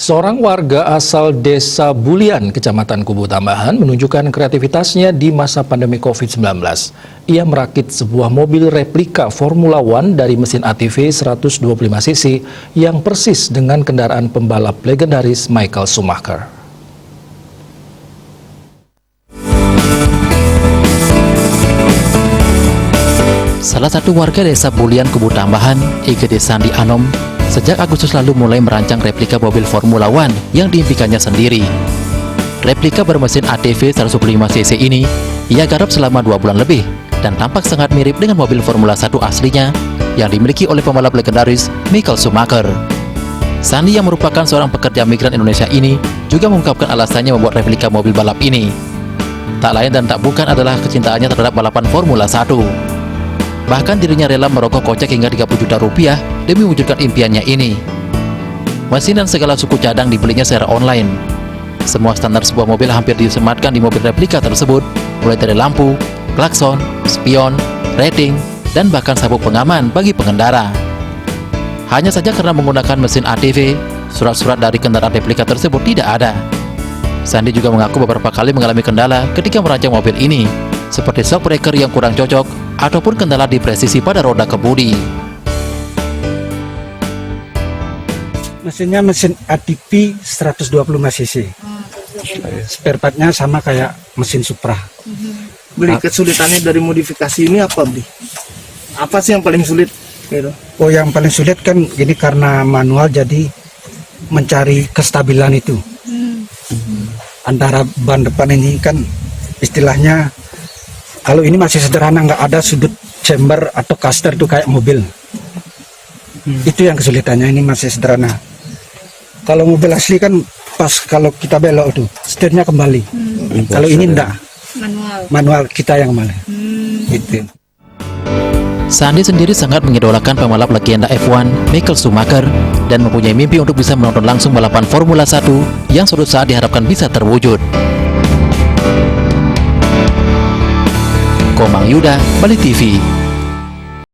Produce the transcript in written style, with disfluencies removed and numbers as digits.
Seorang warga asal Desa Bulian, Kecamatan Kubu Tambahan, menunjukkan kreativitasnya di masa pandemi COVID-19. Ia merakit sebuah mobil replika Formula One dari mesin ATV 125cc yang persis dengan kendaraan pembalap legendaris Michael Schumacher. Salah satu warga Desa Bulian Kubu Tambahan, IGD Sandi Anom, sejak Agustus lalu mulai merancang replika mobil Formula One yang diimpikannya sendiri. Replika bermesin ATV 125cc ini ia garap selama 2 bulan lebih dan tampak sangat mirip dengan mobil Formula 1 aslinya yang dimiliki oleh pembalap legendaris Michael Schumacher. Sandi yang merupakan seorang pekerja migran Indonesia ini juga mengungkapkan alasannya membuat replika mobil balap ini. Tak lain dan tak bukan adalah kecintaannya terhadap balapan Formula 1. Bahkan dirinya rela merogoh kocek hingga 30 juta rupiah demi mewujudkan impiannya ini. Mesin dan segala suku cadang dibelinya secara online. Semua standar sebuah mobil hampir disematkan di mobil replika tersebut, mulai dari lampu, klakson, spion, rating, dan bahkan sabuk pengaman bagi pengendara. Hanya saja karena menggunakan mesin ATV, surat-surat dari kendaraan replika tersebut tidak ada. Sandi juga mengaku beberapa kali mengalami kendala ketika merancang mobil ini, seperti shock breaker yang kurang cocok, ataupun kendala di presisi pada roda kemudi. Mesinnya mesin ATV 125cc. Spare partnya sama kayak mesin Supra. Beli kesulitannya dari modifikasi ini apa, Bli? Apa sih yang paling sulit? Gitu. Oh, yang paling sulit kan ini karena manual, jadi mencari kestabilan itu. Antara ban depan ini kan istilahnya, kalau ini masih sederhana, nggak ada sudut chamber atau caster itu kayak mobil. Itu yang kesulitannya, ini masih sederhana. Kalau mobil asli kan pas kalau kita belok tuh setirnya kembali. Kalau ini enggak. Manual kita yang malah. Gitu. Sandi sendiri sangat mengidolakan pembalap legenda F1 Michael Schumacher dan mempunyai mimpi untuk bisa menonton langsung balapan Formula 1 yang suatu saat diharapkan bisa terwujud. Komang Yuda, Bali TV.